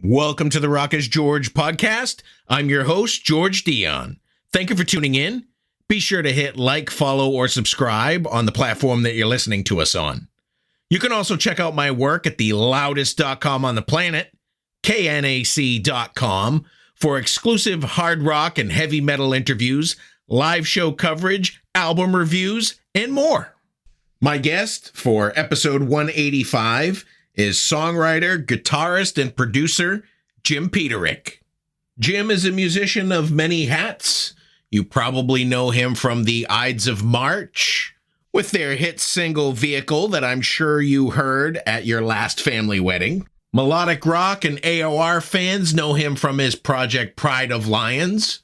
Welcome to the Rock is George podcast. I'm your host, George Dionne. Thank you for tuning in. Be sure to hit like, follow, or subscribe on the platform that you're listening to us on. You can also check out my work at the loudest.com on the planet, knac.com, for exclusive hard rock and heavy metal interviews, live show coverage, album reviews, and more. My guest for episode 185 is songwriter, guitarist, and producer Jim Peterik. Jim is a musician of many hats. You probably know him from the IDES of March, with their hit single Vehicle that I'm sure you heard at your last family wedding. Melodic rock and AOR fans know him from his project Pride of Lions.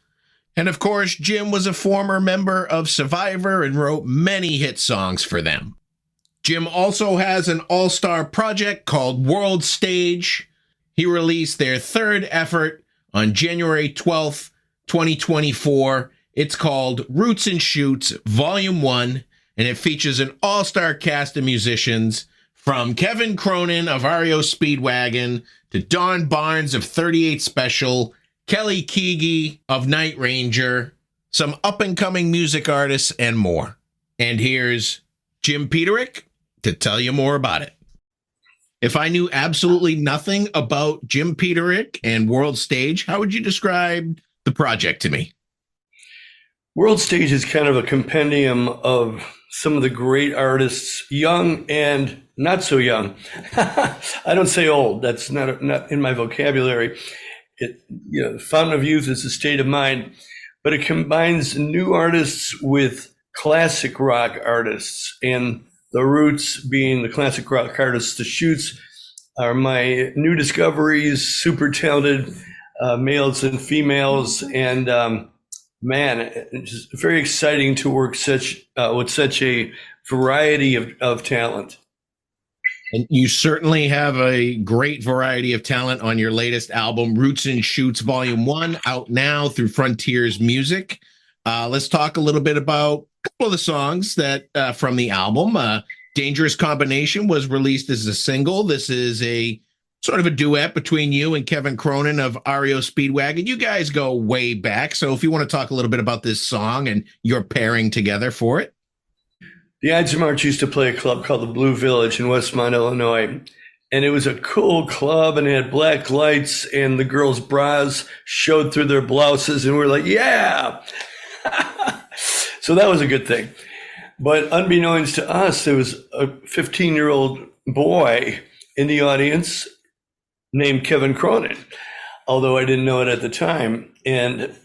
And of course, Jim was a former member of Survivor and wrote many hit songs for them. Jim also has an all-star project called World Stage. He released their third effort on January 12th, 2024. It's called Roots and Shoots, Volume 1, and it features an all-star cast of musicians from KEVIN Cronin of REO Speedwagon to Don Barnes of 38 Special, Kelly Keegi of Night Ranger, some up-and-coming music artists, and more. And here's Jim Peterik to tell you more about it. If I knew absolutely nothing about Jim Peterik and World Stage, how would you describe the project to me? World Stage is kind of a compendium of some of the great artists, young and not so young. I don't say old. That's not in my vocabulary. The fountain of youth is a state of mind, but it combines new artists with classic rock artists, and the Roots being the classic rock artists. The Shoots are my new discoveries, super talented males and females, and man, it's just very exciting to work with such a variety of talent. And you certainly have a great variety of talent on your latest album, Roots and Shoots Volume 1, out now through Frontiers Music. Let's talk a little bit about a couple of the songs that from the album. Dangerous Combination was released as a single. This is a sort of a duet between you and KEVIN Cronin of REO Speedwagon. You guys go way back, so if you want to talk a little bit about this song and your pairing together for it. The IDES of March used to play a club called the Blue Village in Westmont, Illinois. And it was a cool club, and it had black lights, and the girls' bras showed through their blouses, and we're like, yeah! So that was a good thing. But unbeknownst to us, there was a 15-year-old boy in the audience named KEVIN Cronin, although I didn't know it at the time. And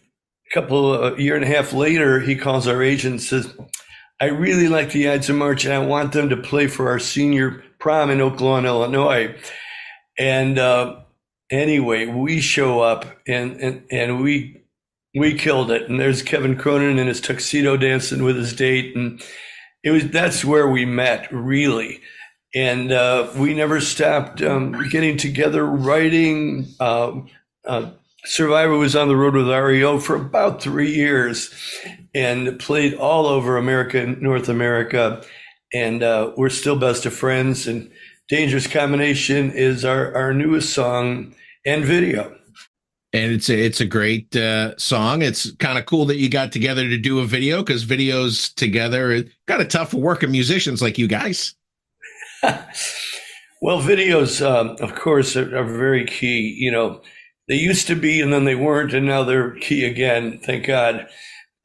a year and a half later, he calls our agent and says, I really like the IDES of March, and I want them to play for our senior prom in Oak Lawn, Illinois. And anyway, we show up, and we killed it. And there's KEVIN Cronin in his tuxedo dancing with his date, and that's where we met, really. And we never stopped getting together, writing. Survivor was on the road with REO for about 3 years and played all over America and North America. And we're still best of friends. And Dangerous Combination is our newest song and video. And it's a great song. It's kind of cool that you got together to do a video, because videos together is kind of tough for working musicians like you guys. Well, videos, of course, are very key. You know, they used to be, and then they weren't, and now they're key again. Thank God.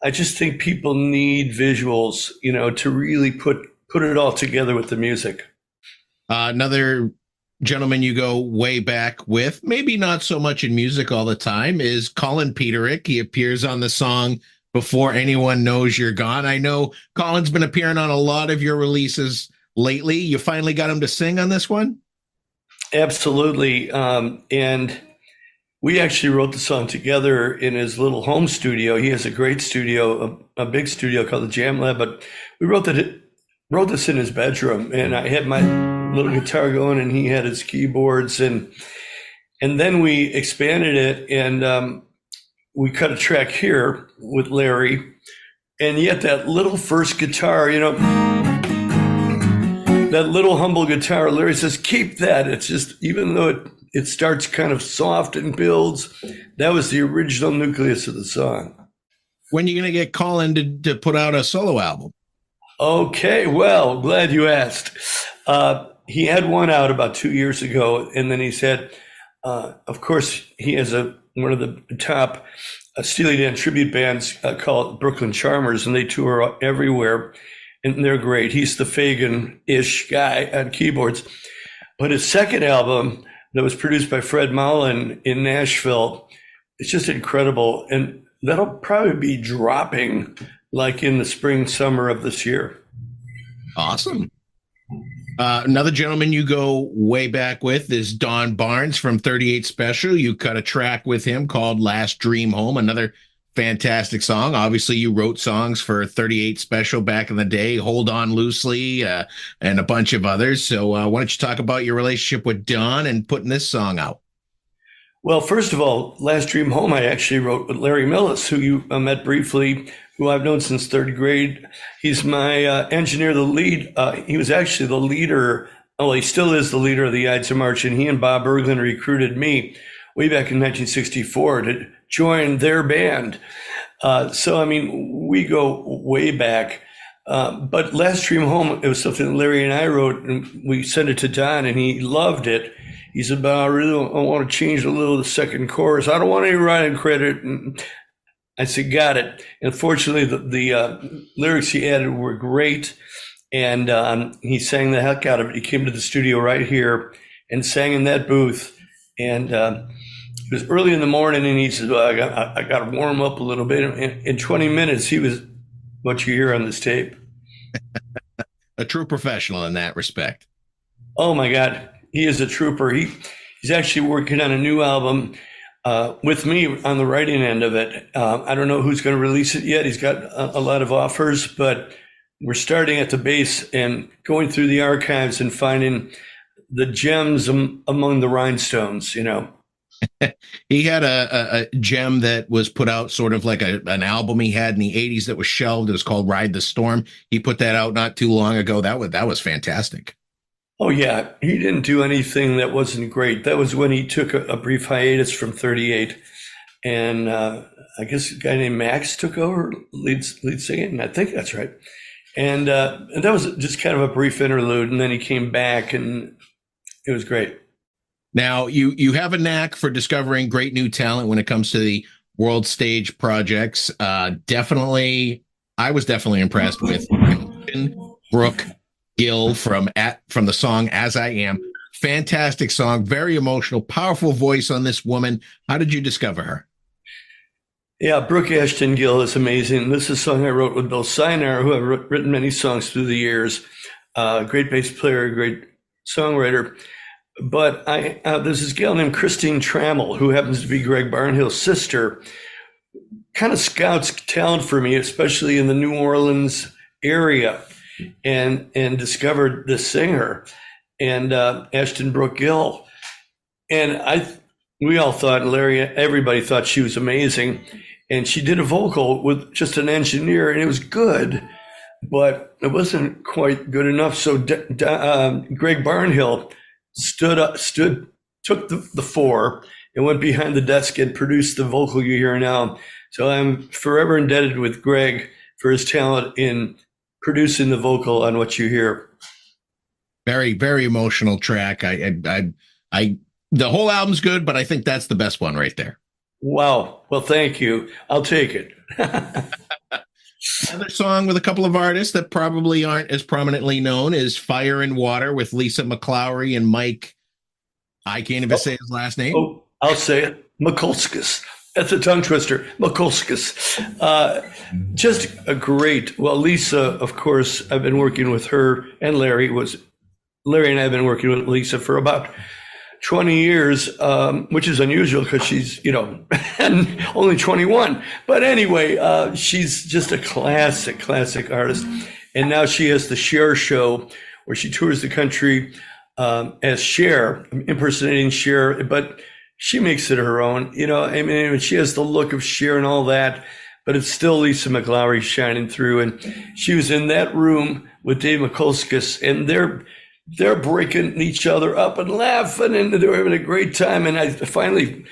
I just think people need visuals, to really put it all together with the music. Another gentleman you go way back with, maybe not so much in music all the time, is Colin Peterik. He appears on the song Before Anyone Knows You're Gone. I know Colin's been appearing on a lot of your releases lately. You finally got him to sing on this one? Absolutely. And we actually wrote the song together in his little home studio. He has a great studio, a big studio called the Jam Lab, but we wrote this in his bedroom, and I had my little guitar going, and he had his keyboards, and then we expanded it, and we cut a track here with Larry, and yet that little first guitar, that little humble guitar, Larry says, keep that. It's just, even though it starts kind of soft and builds. That was the original nucleus of the song. When are you going to get Colin to put out a solo album? Okay, well, glad you asked. He had one out about 2 years ago, and then he said, of course, he has one of the top Steely Dan tribute bands called Brooklyn Charmers, and they tour everywhere, and they're great. He's the Fagan-ish guy on keyboards. But his second album that was produced by Fred Mowlin in Nashville, it's just incredible, and that'll probably be dropping like in the spring, summer of this year. Awesome. Another gentleman you go way back with is Don Barnes from 38 Special. You cut a track with him called Last Dream Home, another fantastic song. Obviously, you wrote songs for 38 Special back in the day, Hold On Loosely, and a bunch of others. So why don't you talk about your relationship with Don and putting this song out? Well, first of all, Last Dream Home, I actually wrote with Larry Millis, who you met briefly, who I've known since third grade. He's my engineer, the lead. He was actually the leader. Oh, he still is the leader of the IDES of March, and he and Bob Berglund recruited me way back in 1964 to join their band. So, I mean, we go way back. But Last Dream Home, it was something that Larry and I wrote, and we sent it to Don, and he loved it. He said, but I want to change a little of the second chorus. I don't want any writing credit. And I said, got it. And fortunately, the lyrics he added were great. And he sang the heck out of it. He came to the studio right here and sang in that booth. And it was early in the morning, and he said, well, I got to warm up a little bit. In 20 minutes, he was what you hear on this tape. A true professional in that respect. Oh, my God. He is a trooper. He's actually working on a new album with me on the writing end of it. I don't know who's going to release it yet. He's got a lot of offers, but we're starting at the base and going through the archives and finding the gems among the rhinestones, you know. He had a gem that was put out sort of like an album he had in the 80s that was shelved. It was called Ride the Storm. He put that out not too long ago. That was fantastic. Oh, yeah. He didn't do anything that wasn't great. That was when he took a brief hiatus from 38. And I guess a guy named Max took over lead singing. I think that's right. And that was just kind of a brief interlude. And then he came back, and it was great. Now, you have a knack for discovering great new talent when it comes to the world stage projects. I was definitely impressed with Brooke Gill from the song As I Am. Fantastic song, very emotional, powerful voice on this woman. How did you discover her? Yeah, Brooke Ashton Gill is amazing. This is a song I wrote with Bill Sinar, who I've written many songs through the years. Great bass player, great songwriter. But there's this gal named Christine Trammell, who happens to be Greg Barnhill's sister, kind of scouts talent for me, especially in the New Orleans area. And discovered this singer, and Ashton Brooke Gill, and we all thought, Larry, everybody thought she was amazing, and she did a vocal with just an engineer, and it was good, but it wasn't quite good enough. So Greg Barnhill took the four and went behind the desk and produced the vocal you hear now. So I'm forever indebted with Greg for his talent in producing the vocal on what you hear. Very, very emotional track. The whole album's good, but I think that's the best one right there. Wow. Well, thank you. I'll take it. Another song with a couple of artists that probably aren't as prominently known is Fire and Water with Lisa McLaury and Mike. I can't even say his last name. Oh, I'll say it. Mikulskis. That's a tongue twister. Mikulskis. Just a great, well, Lisa, of course, I've been working with her, and Larry and I have been working with Lisa for about 20 years, which is unusual because she's, only 21. But anyway, she's just a classic artist. And now she has the Cher show where she tours the country as Cher, impersonating Cher, but she makes it her own, I mean, she has the look of Cher and all that, but it's still Lisa McLaury shining through. And she was in that room with Dave Mikulskis, and they're breaking each other up and laughing, and they're having a great time. And I finally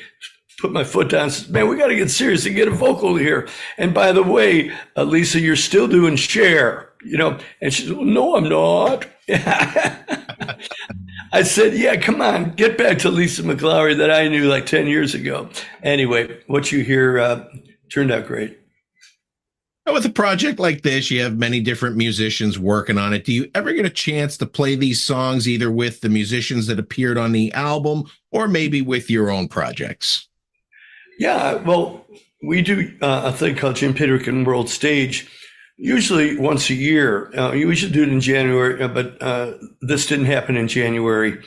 put my foot down and said, man, we got to get serious and get a vocal here. And by the way, Lisa, you're still doing Cher, And she said, well, no, I'm not. I said, yeah, come on, get back to Lisa McLaury that I knew like 10 years ago. Anyway, what you hear turned out great. With a project like this, you have many different musicians working on it. Do you ever get a chance to play these songs either with the musicians that appeared on the album or maybe with your own projects? Yeah, well, we do a thing called Jim Peterik and World Stage, usually once a year. We should do it in January, but this didn't happen in January.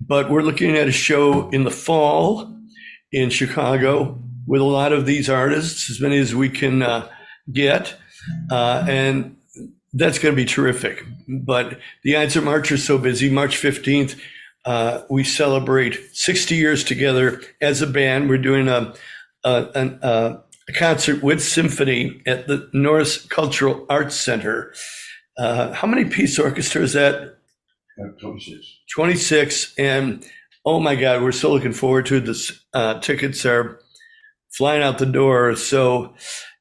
But we're looking at a show in the fall in Chicago with a lot of these artists, as many as we can get, and that's going to be terrific. But the IDES of March are so busy. March 15th, we celebrate 60 years together as a band. We're doing a concert with symphony at the Norris Cultural Arts Center. How many piece orchestra is that? 26. 26, and oh my God, we're so looking forward to this. Tickets are flying out the door. So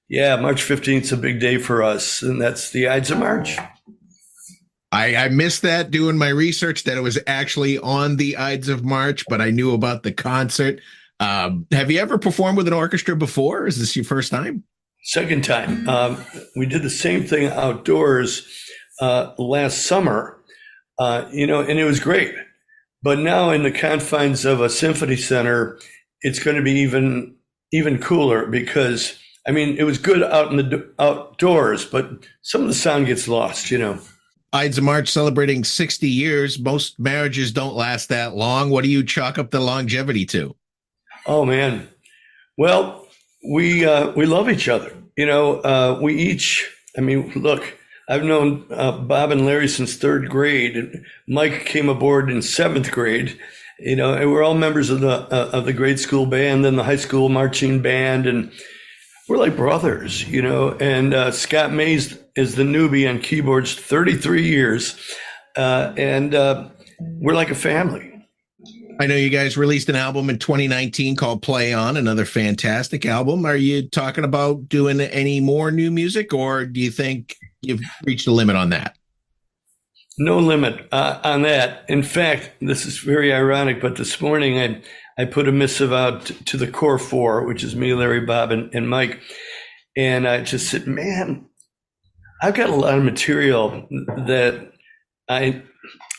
yeah, March 15th is a big day for us, and that's the IDES of March. I missed that doing my research that it was actually on the IDES of March, but I knew about the concert. Have you ever performed with an orchestra before? Is this your first time? Second time. We did the same thing outdoors last summer, and it was great. But now in the confines of a symphony center, it's going to be even cooler because it was good out in the outdoors, but some of the sound gets lost, IDES of March celebrating 60 years. Most marriages don't last that long. What do you chalk up the longevity to? Oh, man. Well, we love each other. We each, look, I've known Bob and Larry since third grade. And Mike came aboard in seventh grade. And we're all members of the grade school band, then the high school marching band, and we're like brothers, and Scott Mays is the newbie on keyboards, 33 years, and we're like a family. I know you guys released an album in 2019 called Play On, another fantastic album. Are you talking about doing any more new music, or do you think you've reached a limit on that? No limit on that. In fact, this is very ironic, but this morning I put a missive out to the core four, which is me, Larry, Bob, and Mike. And I just said, man, I've got a lot of material that I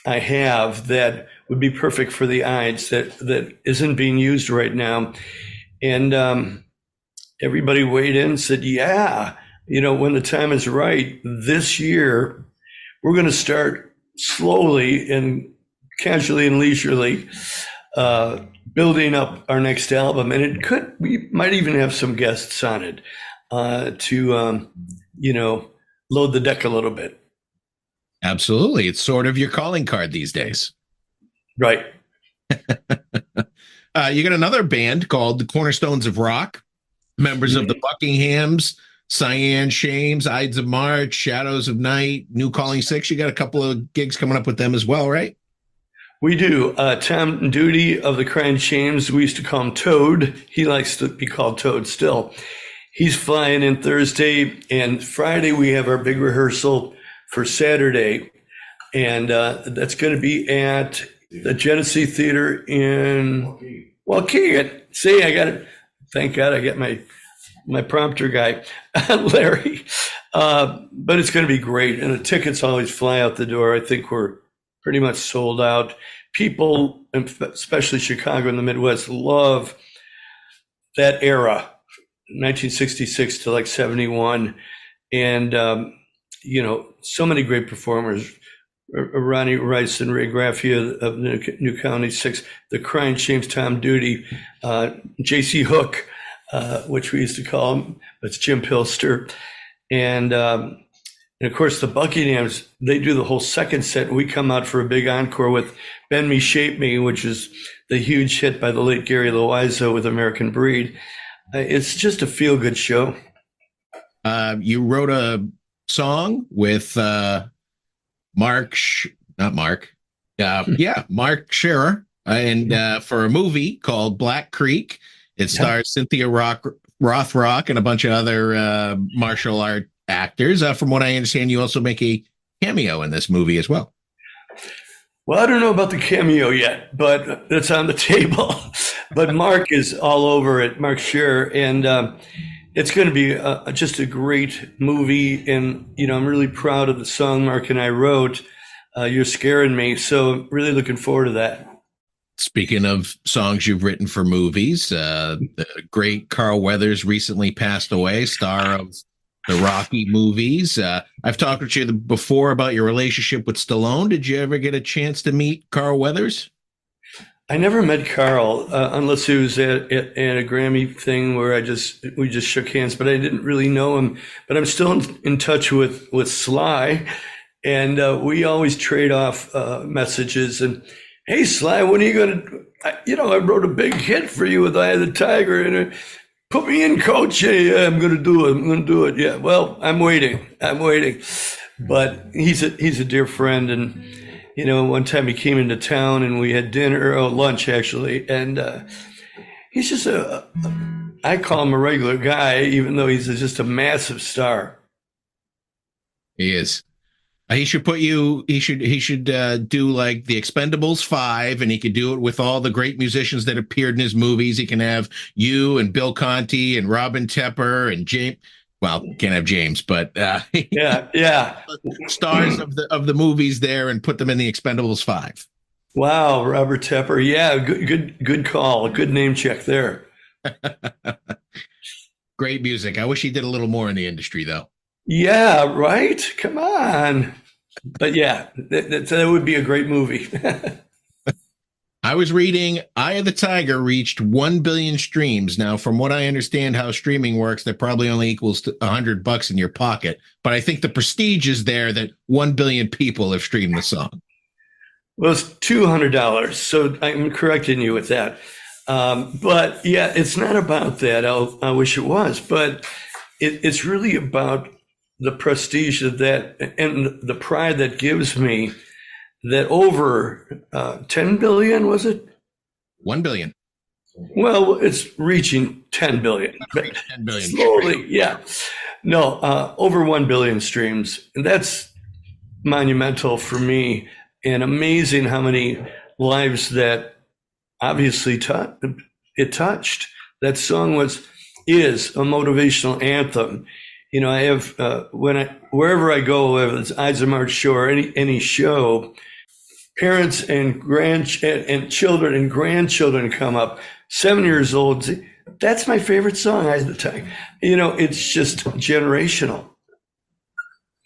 have that would be perfect for the IDES that isn't being used right now. And everybody weighed in and said, yeah, when the time is right, this year, we're going to start slowly and casually and leisurely building up our next album. And we might even have some guests on it to load the deck a little bit. Absolutely. It's sort of your calling card these days. Right. You got another band called the Cornerstones of Rock, members of the Buckinghams, Cyan Shames, IDES of March, Shadows of Night, New Calling 6. You got a couple of gigs coming up with them as well, right? We do. Tom Duty of the Cyan Shames, we used to call him Toad. He likes to be called Toad still. He's flying in Thursday, and Friday we have our big rehearsal for Saturday, and that's going to be at the Genesee Theater in Waukegan. See, I got it. Thank God I got my prompter guy, Larry. But it's going to be great, and the tickets always fly out the door. I think we're pretty much sold out. People, especially Chicago and the Midwest, love that era, 1966 to like 71, and so many great performers. Ronnie Rice and Ray Graffia of New County 6, the Crying Shames, Tom Duty, J.C. Hook, which we used to call him, that's Jim Pilster, and of course the Buckinghams. They do the whole second set, and we come out for a big encore with Bend Me, Shape Me, which is the huge hit by the late Gary Loizo with American Breed. It's just a feel-good show. You wrote a song with not Mark, Yeah, Mark Scherer, and for a movie called Black Creek. It stars Cynthia Rothrock and a bunch of other martial art actors. From what I understand, you also make a cameo in this movie as well. Well, I don't know about the cameo yet, but that's on the table. But Mark is all over it, Mark Scherer, and it's going to be just a great movie. And, you know, I'm really proud of the song Mark and I wrote, You're Scaring Me. So I'm really looking forward to that. Speaking of songs you've written for movies, the great Carl Weathers recently passed away, star of the Rocky movies. I've talked with you before about your relationship with Stallone. Did you ever get a chance to meet Carl Weathers? I never met Carl unless it was at a Grammy thing where we just shook hands, but I didn't really know him. But I'm still in touch with Sly, and we always trade off messages. And hey, Sly, when are you going to? I wrote a big hit for you with Eye of the Tiger, and put me in, coach. Yeah, I'm going to do it. I'm going to do it. Yeah. Well, I'm waiting. But he's a dear friend, and one time he came into town and we had lunch actually, and he's just I call him a regular guy, even though he's just a massive star. He is. He should do like the Expendables 5, and he could do it with all the great musicians that appeared in his movies. He can have you and Bill Conti and Robin Tepper and James. Well, can't have James, but yeah, stars of the movies there, and put them in the Expendables 5. Wow, Robert Tepper. Yeah, good call. Good name check there. Great music. I wish he did a little more in the industry, though. Yeah, right. Come on. But yeah, that would be a great movie. I was reading Eye of the Tiger reached 1 billion streams. Now, from what I understand how streaming works, that probably only equals to $100 in your pocket. But I think the prestige is there that 1 billion people have streamed the song. Well, it's $200. So I'm correcting you with that. But yeah, it's not about that. I wish it was, but it's really about the prestige of that and the pride that gives me that over 10 billion, was it? 1 billion. Well, it's reaching 10 billion. 10 billion. Slowly, yeah. No, over 1 billion streams. And that's monumental for me, and amazing how many lives that obviously it touched. That song is a motivational anthem. I have wherever I go, whether it's Ides of March show or any show, parents and children and grandchildren come up, 7 years old. That's my favorite song at the time. It's just generational.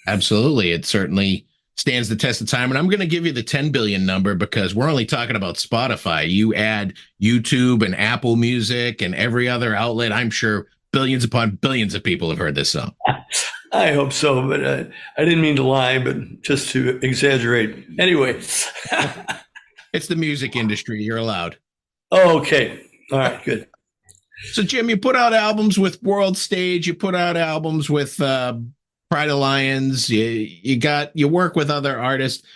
Absolutely. It certainly stands the test of time. And I'm going to give you the 10 billion number because we're only talking about Spotify. You add YouTube and Apple Music and every other outlet, I'm sure billions upon billions of people have heard this song. I hope so, but I didn't mean to lie, but just to exaggerate. Anyway. It's the music industry. You're allowed. Oh, okay. All right, good. So, Jim, you put out albums with World Stage. You put out albums with Pride of Lions. You work with other artists.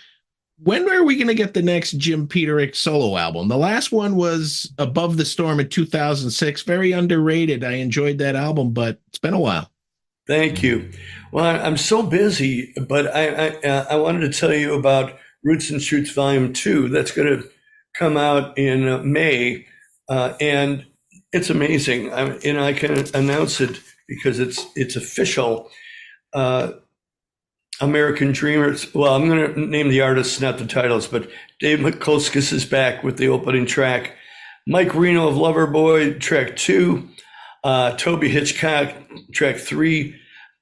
When are we going to get the next Jim Peterik solo album? The last one was Above the Storm in 2006. Very underrated. I enjoyed that album, but it's been a while. Thank you. Well, I'm so busy, but I wanted to tell you about Roots and Shoots Volume 2. That's going to come out in May, and it's amazing. I can announce it because it's official. American Dreamers. Well, I'm going to name the artists, not the titles, but Dave Mikulskis is back with the opening track. Mike Reno of Loverboy, track 2. Toby Hitchcock, track 3.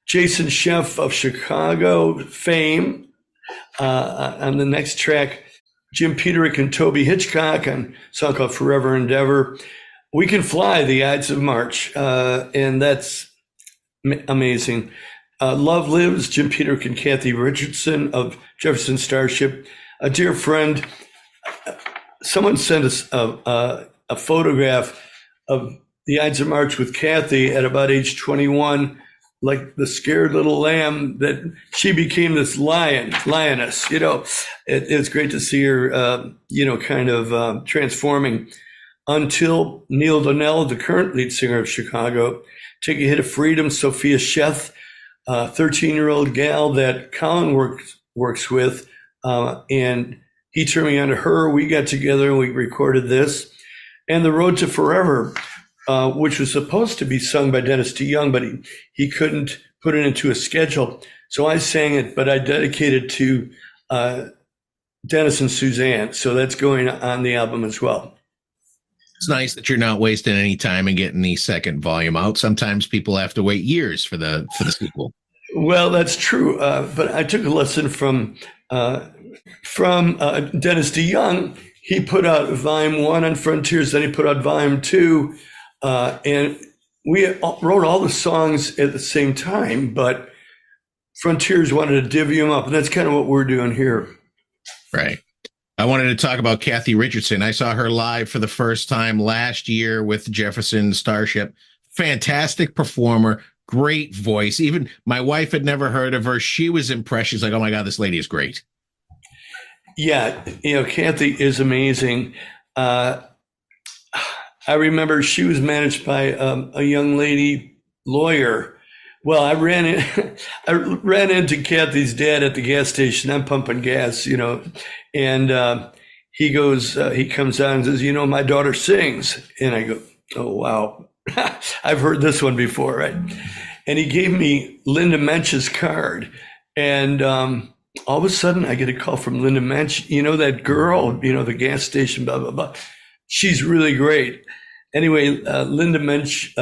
Jason Sheff of Chicago fame on the next track. Jim Peterik and Toby Hitchcock on a song called Forever Endeavor. We Can Fly, the Ides of March, and that's amazing. Love Lives, Jim Peterik and Kathy Richardson of Jefferson Starship. A dear friend, someone sent us a photograph of the Ides of March with Kathy at about age 21 like the scared little lamb, that she became this lioness. It's great to see her, kind of transforming until Neil Donnell, the current lead singer of Chicago, Take a Hit of Freedom, Sophia Sheth, 13-year-old gal that Colin works with, and he turned me on to her. We got together and we recorded this. And The Road to Forever, which was supposed to be sung by Dennis DeYoung, but he couldn't put it into a schedule. So I sang it, but I dedicated it to Dennis and Suzanne. So that's going on the album as well. It's nice that you're not wasting any time in getting the second volume out. Sometimes people have to wait years for the sequel. Well, that's true. But I took a lesson from Dennis DeYoung. He put out volume 1 on Frontiers, then he put out volume 2. And we wrote all the songs at the same time, but Frontiers wanted to divvy them up. And that's kind of what we're doing here. Right. I wanted to talk about Kathy Richardson. I saw her live for the first time last year with Jefferson Starship. Fantastic performer, great voice. Even my wife had never heard of her. She was impressed. She's like, oh my God, this lady is great. Yeah, Kathy is amazing. I remember she was managed by a young lady lawyer. Well, I ran into Kathy's dad at the gas station. I'm pumping gas, and he comes on and says, my daughter sings. And I go, oh, wow. I've heard this one before, right? And he gave me Linda Mench's card. And all of a sudden I get a call from Linda Mench, that girl, the gas station, blah, blah, blah. She's really great. Anyway, Linda Mench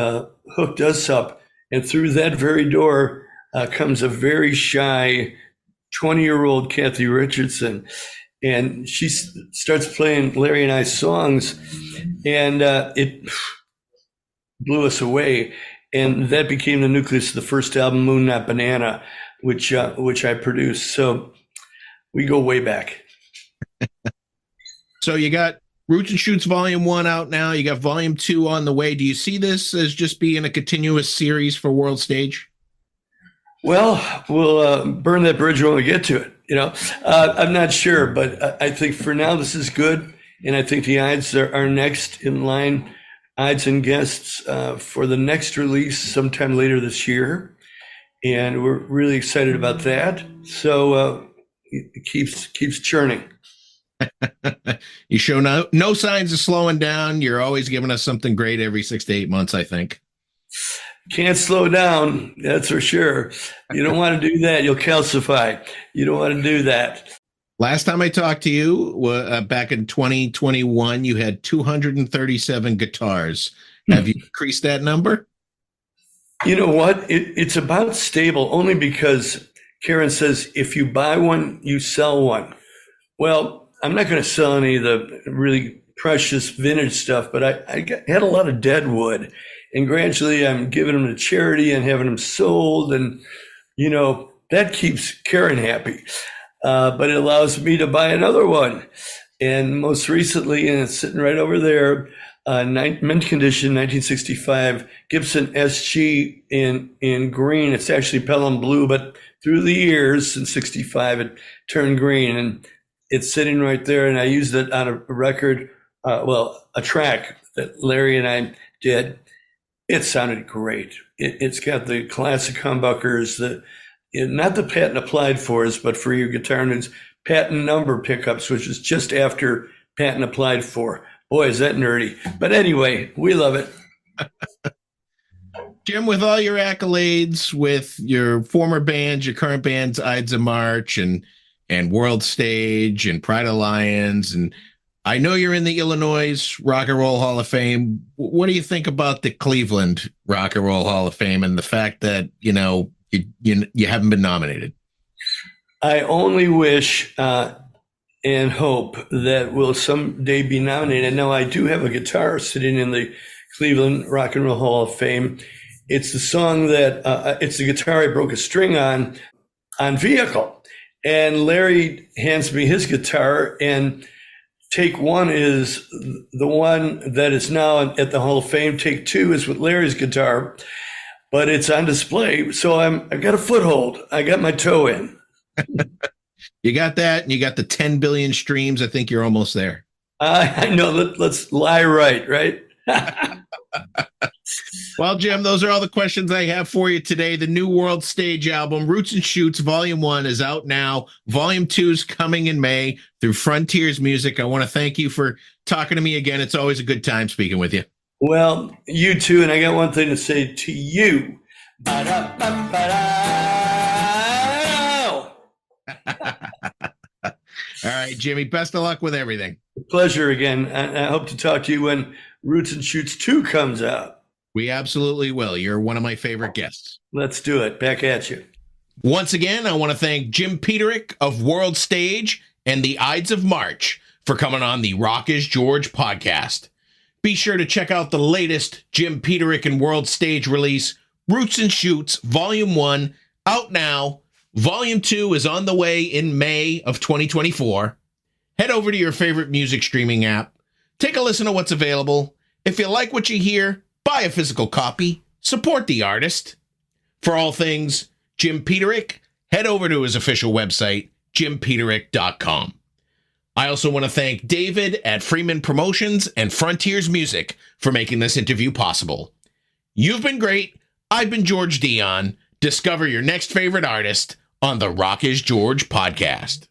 hooked us up. And through that very door comes a very shy 20-year-old Kathy Richardson. And she starts playing Larry and I's songs, and it blew us away. And that became the nucleus of the first album, Moon Not Banana, which I produced. So we go way back. So you got Roots and Shoots Volume 1 out now. You got Volume 2 on the way. Do you see this as just being a continuous series for World Stage? Well, we'll burn that bridge when we get to it. I'm not sure, but I think for now this is good. And I think the IDES are next in line, IDES and guests for the next release sometime later this year. And we're really excited about that. So it keeps churning. You show no signs of slowing down. You're always giving us something great every 6 to 8 months, I think. Can't slow down, that's for sure. You don't want to do that. You'll calcify. You don't want to do that. Last time I talked to you, back in 2021, you had 237 guitars. Have you increased that number? You know what? It's about stable, only because Karen says, if you buy one, you sell one. Well, I'm not going to sell any of the really precious vintage stuff, but I had a lot of dead wood. And gradually I'm giving them to charity and having them sold. And, that keeps Karen happy. But it allows me to buy another one. And most recently, and it's sitting right over there, mint condition, 1965, Gibson SG in green. It's actually Pelham blue, but through the years, since 65, it turned green. And it's sitting right there. And I used it on a record, a track that Larry and I did. It sounded great. It's got the classic humbuckers, not the patent applied fors, but for your guitar nerds, patent number pickups, which is just after patent applied for. Boy, is that nerdy. But anyway, we love it. Jim, with all your accolades, with your former bands, your current bands, IDES of March and World Stage and Pride of Lions, and I know you're in the Illinois Rock and Roll Hall of Fame. What do you think about the Cleveland Rock and Roll Hall of Fame and the fact that, you haven't been nominated? I only wish and hope that we'll someday be nominated. Now, I do have a guitar sitting in the Cleveland Rock and Roll Hall of Fame. It's the song that, it's the guitar I broke a string on Vehicle. And Larry hands me his guitar, and take one is the one that is now at the Hall of Fame. Take two is with Larry's guitar. but it's on display. So I've got a foothold. I got my toe in. You got that, and you got the 10 billion streams. I think you're almost there. I know. Let's lie right? Well, Jim, those are all the questions I have for you today. The new World Stage album, Roots and Shoots, Volume 1 is out now. Volume 2 is coming in May through Frontiers Music. I want to thank you for talking to me again. It's always a good time speaking with you. Well, you too, and I got one thing to say to you. All right, Jimmy, best of luck with everything. Pleasure again. I hope to talk to you when Roots and Shoots 2 comes out. We absolutely will. You're one of my favorite guests. Let's do it. Back at you. Once again, I want to thank Jim Peterik of World Stage and the IDES of March for coming on the Rock is George podcast. Be sure to check out the latest Jim Peterik and World Stage release, Roots and Shoots, Volume 1, out now. Volume 2 is on the way in May of 2024. Head over to your favorite music streaming app. Take a listen to what's available. If you like what you hear, buy a physical copy. Support the artist. For all things Jim Peterik, head over to his official website, jimpeterik.com. I also want to thank David at Freeman Promotions and Frontiers Music for making this interview possible. You've been great. I've been George Dionne. Discover your next favorite artist on the Rock is George podcast.